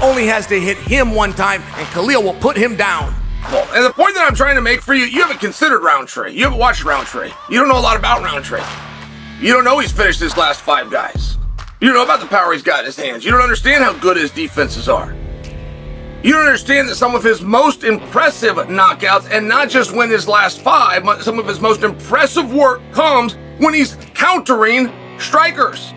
only has to hit him one time, and Khalil will put him down. Well, and the point that I'm trying to make for you, you haven't considered Roundtree. You haven't watched Roundtree. You don't know a lot about Roundtree. You don't know he's finished his last 5 guys. You don't know about the power he's got in his hands. You don't understand how good his defenses are. You don't understand that some of his most impressive knockouts, and not just win his last 5, but some of his most impressive work comes when he's countering strikers.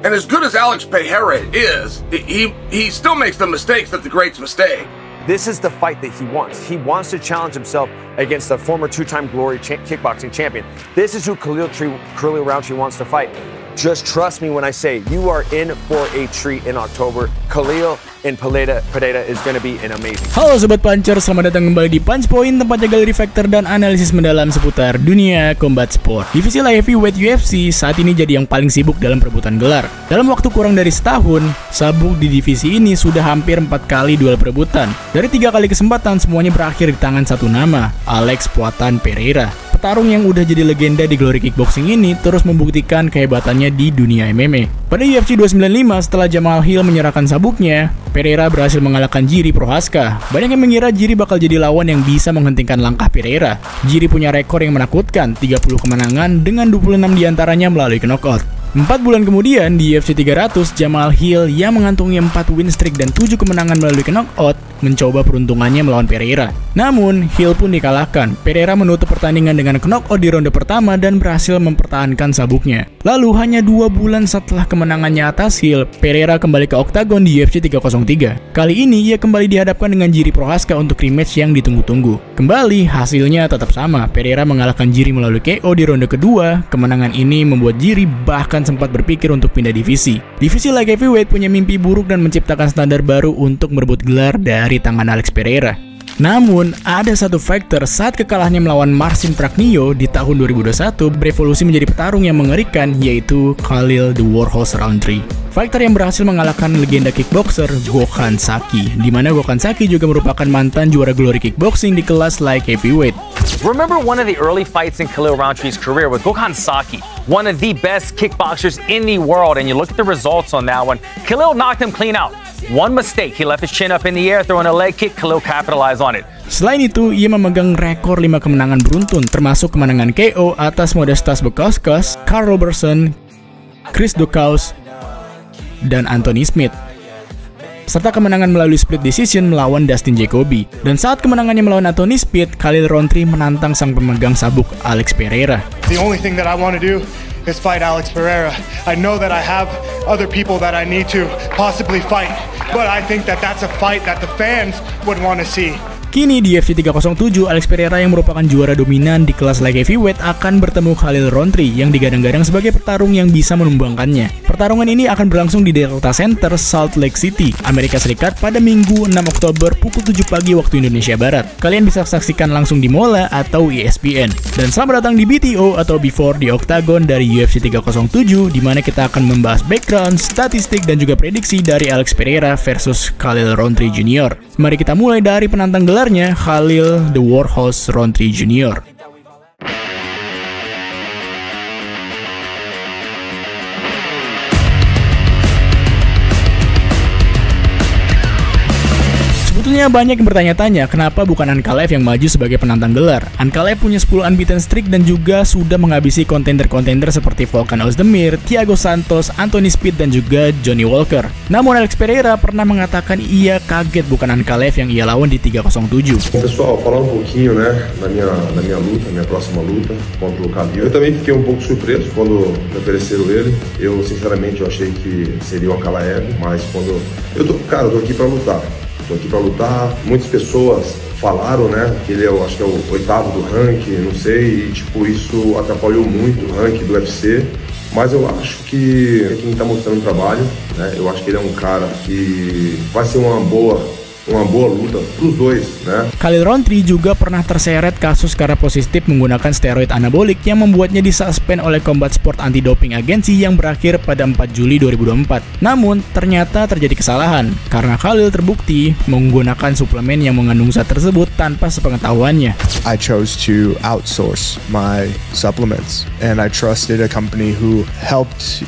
And as good as Alex Pereira is, he still makes the mistakes that the greats mistake. This is the fight that he wants. He wants to challenge himself against the former 2-time Glory kickboxing champion. This is who Khalil Roundtree wants to fight. Just trust me when I say you are in for a treat in October. Khalil and Pereira is going to be an amazing. Halo Sobat Puncher, selamat datang kembali di Punch Point, tempatnya galeri faktor dan analisis mendalam seputar dunia combat sport. Divisi light heavyweight UFC saat ini jadi yang paling sibuk dalam perebutan gelar. Dalam waktu kurang dari setahun, sabuk di divisi ini sudah hampir 4 kali duel perebutan. Dari 3 kali kesempatan, semuanya berakhir di tangan satu nama, Alex Poatan Pereira. Petarung yang udah jadi legenda di Glory Kickboxing ini terus membuktikan kehebatannya di dunia MMA. Pada UFC 295, setelah Jamal Hill menyerahkan sabuknya, Pereira berhasil mengalahkan Jiri Prochazka. Banyak yang mengira Jiri bakal jadi lawan yang bisa menghentikan langkah Pereira. Jiri punya rekor yang menakutkan, 30 kemenangan dengan 26 diantaranya melalui knockout. 4 bulan kemudian di UFC 300, Jamal Hill yang mengantongi 4 win streak dan 7 kemenangan melalui knockout mencoba peruntungannya melawan Pereira. Namun, Hill pun dikalahkan. Pereira menutup pertandingan dengan knockout di ronde pertama dan berhasil mempertahankan sabuknya. Lalu, hanya 2 bulan setelah kemenangannya atas Hill, Pereira kembali ke oktagon di UFC 303. Kali ini, ia kembali dihadapkan dengan Jiri Prochazka untuk rematch yang ditunggu-tunggu. Kembali, hasilnya tetap sama. Pereira mengalahkan Jiri melalui KO di ronde kedua. Kemenangan ini membuat Jiri bahkan sempat berpikir untuk pindah divisi. Divisi light heavyweight punya mimpi buruk dan menciptakan standar baru untuk merebut gelar dari tangan Alex Pereira. Namun, ada satu faktor saat kekalahannya melawan Marcin Prachnio di tahun 2021 berevolusi menjadi petarung yang mengerikan, yaitu Khalil The Warhorse Roundtree. Fighter yang berhasil mengalahkan legenda kickboxer Gokhan Saki, di mana Gokhan Saki juga merupakan mantan juara Glory Kickboxing di kelas light heavyweight. Remember one of the early fights in Khalil Roundtree's career with Gokhan Saki, one of the best kickboxers in the world, and you look at the results on that one. Khalil knocked him clean out. One mistake, he left his chin up in the air, throwing a leg kick, Khalil capitalized on it. Selain itu, ia memegang rekor 5 kemenangan beruntun, termasuk kemenangan KO atas Modestas Bukauskas, Carl Robertson, Chris Daukaus, dan Anthony Smith, serta kemenangan melalui split decision melawan Dustin Jacoby. Dan saat kemenangannya melawan Anthony Smith, Khalil Roundtree menantang sang pemegang sabuk Alex Pereira. The only thing that I want to do is fight Alex Pereira. I know that I have other people that I need to possibly fight, but I think that that's a fight that the fans would want to see. Kini di UFC 307, Alex Pereira yang merupakan juara dominan di kelas light heavyweight akan bertemu Khalil Roundtree yang digadang-gadang sebagai petarung yang bisa menumbangkannya. Pertarungan ini akan berlangsung di Delta Center, Salt Lake City, Amerika Serikat pada Minggu 6 Oktober pukul 7 pagi waktu Indonesia Barat. Kalian bisa saksikan langsung di Mola atau ESPN. Dan selamat datang di BTO atau Before the Octagon dari UFC 307, di mana kita akan membahas background, statistik, dan juga prediksi dari Alex Pereira versus Khalil Roundtree Jr. Mari kita mulai dari penantang gelarnya, Khalil The Warhorse Roundtree Jr. Sebetulnya banyak yang bertanya-tanya kenapa bukan Ankalaev yang maju sebagai penantang gelar. Ankalaev punya 10 unbeaten streak dan juga sudah menghabisi kontender-kontender seperti Volkan Ozdemir, Thiago Santos, Anthony Smith, dan juga Johnny Walker. Namun Alex Pereira pernah mengatakan ia kaget bukan Ankalaev yang ia lawan di 307. Pessoal, falar pouquinho, né, da minha luta, minha próxima luta contra o Khabib. Eu também fiquei pouco surpreso quando me ofereceram ele. Eu sinceramente achei que seria o Ankalaev, mas quando eu tô aqui para lutar. Tô aqui para lutar. Muitas pessoas falaram, né, que ele acho que é o 8º do ranking, não sei, e tipo isso atrapalhou muito o ranking do UFC. Mas eu acho que quem tá mostrando trabalho, né, eu acho que ele é um cara que vai ser uma boa luta pros dois, né? Khalil Roundtree juga pernah terseret kasus karena positif menggunakan steroid anabolik yang membuatnya disuspend oleh Combat Sport Anti-Doping Agency yang berakhir pada 4 Juli 2024. Namun, ternyata terjadi kesalahan karena Khalil terbukti menggunakan suplemen yang mengandung zat tersebut tanpa sepengetahuannya. I chose to outsource my supplements and I trusted a company who helped,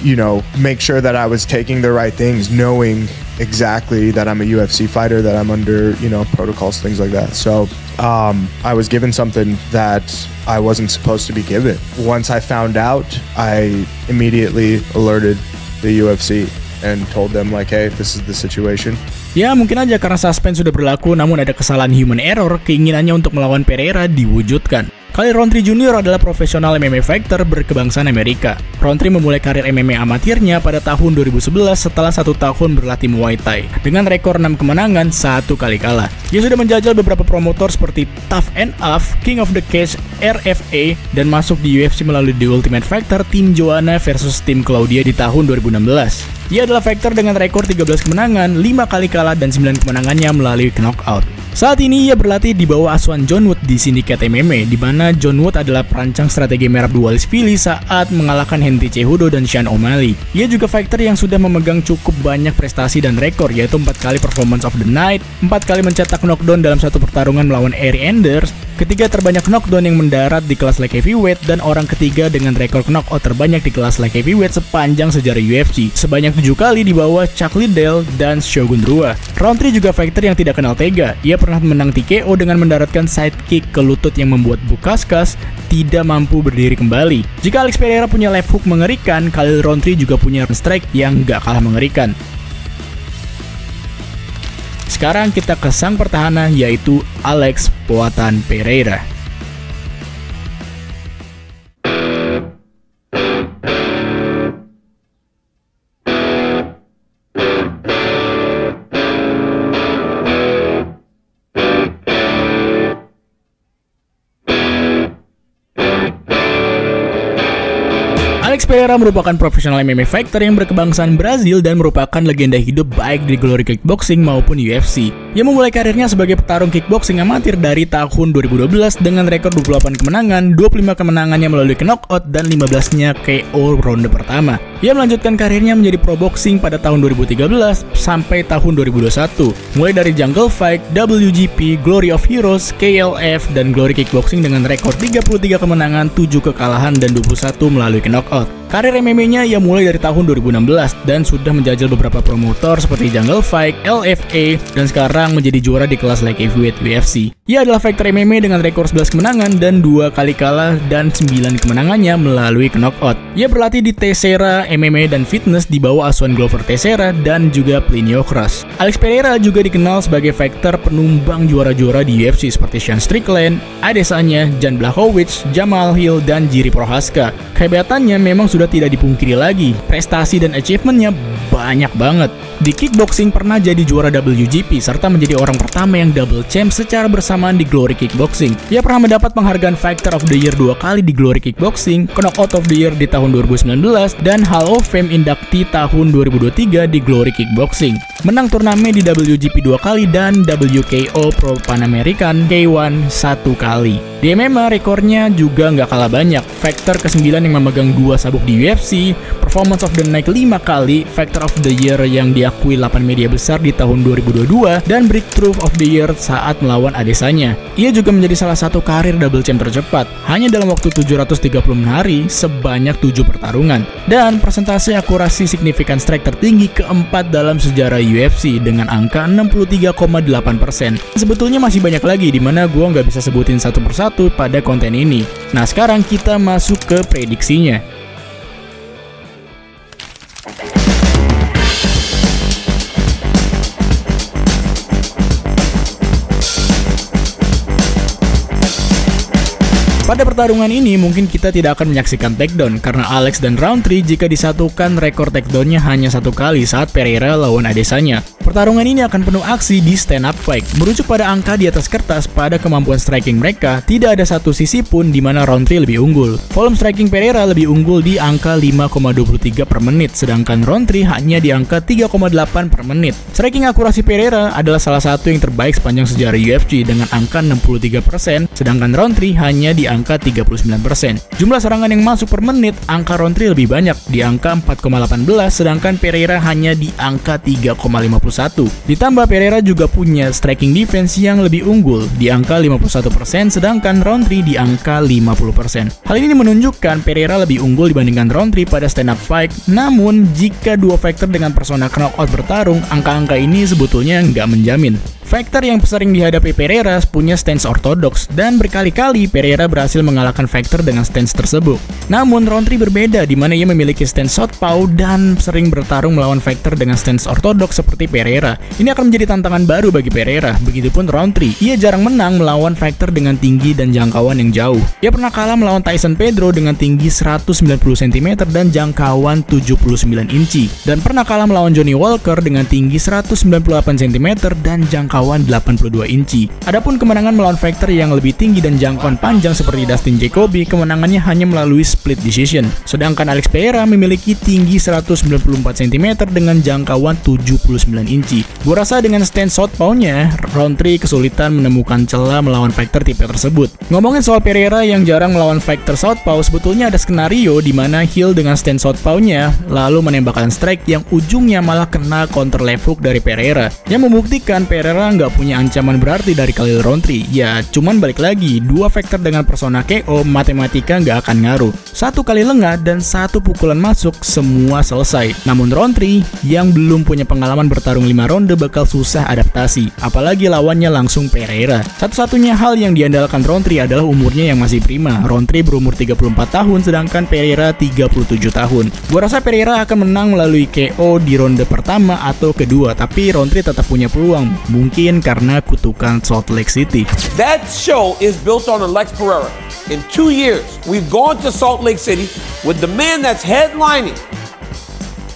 make sure that I was taking the right things, knowing exactly that I'm a UFC fighter, that I'm under, protocols, things like that. So I was given something that I wasn't supposed to be given. Once I found out, I immediately alerted the UFC and told them like, hey, this is the situation. Ya mungkin aja karena suspend sudah berlaku, namun ada kesalahan human error, keinginannya untuk melawan Pereira diwujudkan. Khalil Rountree Jr. adalah profesional MMA fighter berkebangsaan Amerika. Rountree memulai karir MMA amatirnya pada tahun 2011 setelah 1 tahun berlatih Muay Thai dengan rekor 6 kemenangan, 1 kali kalah. Dia sudah menjajal beberapa promotor seperti Tough and Off, King of the Cage, RFA, dan masuk di UFC melalui The Ultimate Fighter tim Joanna versus tim Claudia di tahun 2016. Dia adalah fighter dengan rekor 13 kemenangan, 5 kali kalah, dan 9 kemenangannya melalui knockout. Saat ini ia berlatih di bawah asuhan John Wood di Syndicate MMA, di mana John Wood adalah perancang strategi merah Dualisvili saat mengalahkan Henry Cejudo dan Sean O'Malley. Ia juga fighter yang sudah memegang cukup banyak prestasi dan rekor, yaitu 4 kali Performance of the Night, 4 kali mencetak knockdown dalam satu pertarungan melawan Eryk Anders, ketiga terbanyak knockdown yang mendarat di kelas light heavyweight, dan orang ketiga dengan rekor knockout terbanyak di kelas light heavyweight sepanjang sejarah UFC, sebanyak 7 kali di bawah Chuck Liddell dan Shogun Rua. Rountree juga fighter yang tidak kenal tega. Ia pernah menang TKO dengan mendaratkan sidekick ke lutut yang membuat Bukauskas tidak mampu berdiri kembali. Jika Alex Pereira punya left hook mengerikan, Khalil Rountree juga punya strike yang gak kalah mengerikan. Sekarang kita ke sang pertahanan, yaitu Alex Poatan Pereira. Alex Pereira merupakan profesional MMA fighter yang berkebangsaan Brazil dan merupakan legenda hidup baik di Glory Kickboxing maupun UFC. Ia memulai karirnya sebagai petarung kickboxing amatir dari tahun 2012 dengan rekor 28 kemenangan, 25 kemenangannya melalui knockout dan 15-nya KO ronde pertama. Ia melanjutkan karirnya menjadi pro boxing pada tahun 2013 sampai tahun 2021, mulai dari Jungle Fight, WGP, Glory of Heroes, KLF, dan Glory Kickboxing dengan rekor 33 kemenangan, 7 kekalahan, dan 21 melalui knockout. Karir MMA-nya ia mulai dari tahun 2016 dan sudah menjajal beberapa promotor seperti Jungle Fight, LFA, dan sekarang menjadi juara di kelas light heavyweight UFC. Ia adalah fighter MMA dengan rekor 11 kemenangan dan 2 kali kalah dan 9 kemenangannya melalui knockout. Ia berlatih di Teixeira MMA dan Fitness di bawah asuhan Glover Teixeira dan juga Plinio Cross. Alex Pereira juga dikenal sebagai fighter penumbang juara-juara di UFC seperti Sean Strickland, Adesanya, Jan Blachowicz, Jamal Hill, dan Jiri Prochazka. Kehebatannya memang sudah tidak dipungkiri lagi. Prestasi dan achievementnya banyak banget. Di kickboxing pernah jadi juara WGP serta menjadi orang pertama yang double champ secara bersamaan di Glory Kickboxing. Ia pernah mendapat penghargaan Fighter of the Year 2 kali di Glory Kickboxing, Knockout of the Year di tahun 2019, dan Hall of Fame inductee tahun 2023 di Glory Kickboxing. Menang turnamen di WGP 2 kali dan WKO Pro Pan American K1 1 kali. Di MMA rekornya juga nggak kalah banyak. Fighter ke-9 yang memegang 2 sabuk di UFC, Performance of the Night 5 kali, Fighter of the Year yang diakui 8 media besar di tahun 2022, dan Breakthrough of the Year saat melawan Adesanya. Ia juga menjadi salah satu karir double champ tercepat, hanya dalam waktu 730 hari sebanyak 7 pertarungan, dan persentase akurasi signifikan strike tertinggi keempat dalam sejarah UFC dengan angka 63,8%. Sebetulnya masih banyak lagi di mana gua nggak bisa sebutin satu persatu pada konten ini. Nah sekarang kita masuk ke prediksinya. Pada pertarungan ini mungkin kita tidak akan menyaksikan takedown karena Alex dan Rountree jika disatukan rekor takedownnya hanya 1 kali saat Pereira lawan Adesanya. Pertarungan ini akan penuh aksi di stand up fight. Merujuk pada angka di atas kertas pada kemampuan striking mereka, tidak ada satu sisi pun di mana Rountree lebih unggul. Volume striking Pereira lebih unggul di angka 5,23 per menit, sedangkan Rountree hanya di angka 3,8 per menit. Striking akurasi Pereira adalah salah satu yang terbaik sepanjang sejarah UFC dengan angka 63%, sedangkan Rountree hanya di angka 39%. Jumlah serangan yang masuk per menit, angka Rountree lebih banyak di angka 4,18, sedangkan Pereira hanya di angka 3,51. Ditambah Pereira juga punya striking defense yang lebih unggul di angka 51%, sedangkan Rountree di angka 50%. Hal ini menunjukkan Pereira lebih unggul dibandingkan Rountree pada stand up fight. Namun jika dua fighter dengan persona knockout bertarung, angka-angka ini sebetulnya nggak menjamin. Fighter yang sering dihadapi Pereira punya stance ortodoks dan berkali-kali Pereira berhasil mengalahkan fighter dengan stance tersebut. Namun Rountree berbeda di mana ia memiliki stance southpaw dan sering bertarung melawan fighter dengan stance ortodoks seperti Pereira. Ini akan menjadi tantangan baru bagi Pereira. Begitupun Rountree, ia jarang menang melawan fighter dengan tinggi dan jangkauan yang jauh. Ia pernah kalah melawan Tyson Pedro dengan tinggi 190 cm dan jangkauan 79 inci, dan pernah kalah melawan Johnny Walker dengan tinggi 198 cm dan jangkauan 82 inci. Adapun kemenangan melawan fighter yang lebih tinggi dan jangkauan panjang seperti Dustin Jacoby, kemenangannya hanya melalui split decision. Sedangkan Alex Pereira memiliki tinggi 194 cm dengan jangkauan 79 inci. Gua rasa dengan stance southpaw-nya, Rountree kesulitan menemukan celah melawan fighter tipe tersebut. Ngomongin soal Pereira yang jarang melawan fighter southpaw, sebetulnya ada skenario di mana Hill dengan stance southpaw-nya lalu menembakkan strike yang ujungnya malah kena counter left hook dari Pereira, yang membuktikan Pereira nggak punya ancaman berarti dari Khalil Rountree. Ya, cuman balik lagi, dua fighter dengan persona KO, matematika nggak akan ngaruh. Satu kali lengah dan satu pukulan masuk, semua selesai. Namun Rountree yang belum punya pengalaman bertarung 5 ronde bakal susah adaptasi, apalagi lawannya langsung Pereira. Satu-satunya hal yang diandalkan Rountree adalah umurnya yang masih prima. Rountree berumur 34 tahun, sedangkan Pereira 37 tahun. Gua rasa Pereira akan menang melalui KO di ronde pertama atau kedua, tapi Rountree tetap punya peluang. Mungkin karena kutukan Salt Lake City. That show is built on Alex Pereira. In 2 years, we've gone to Salt Lake City with the man that's headlining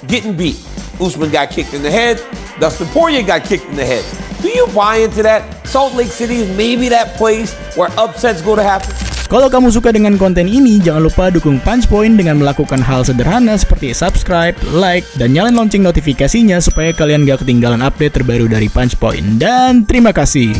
getting beat. Usman got kicked in the head. Dustin Poirier got kicked in the head. Do you buy into that? Salt Lake City is maybe that place where upsets go to happen. Kalau kamu suka dengan konten ini, jangan lupa dukung Punch Point dengan melakukan hal sederhana seperti subscribe, like, dan nyalain lonceng notifikasinya supaya kalian gak ketinggalan update terbaru dari Punch Point. Dan terima kasih.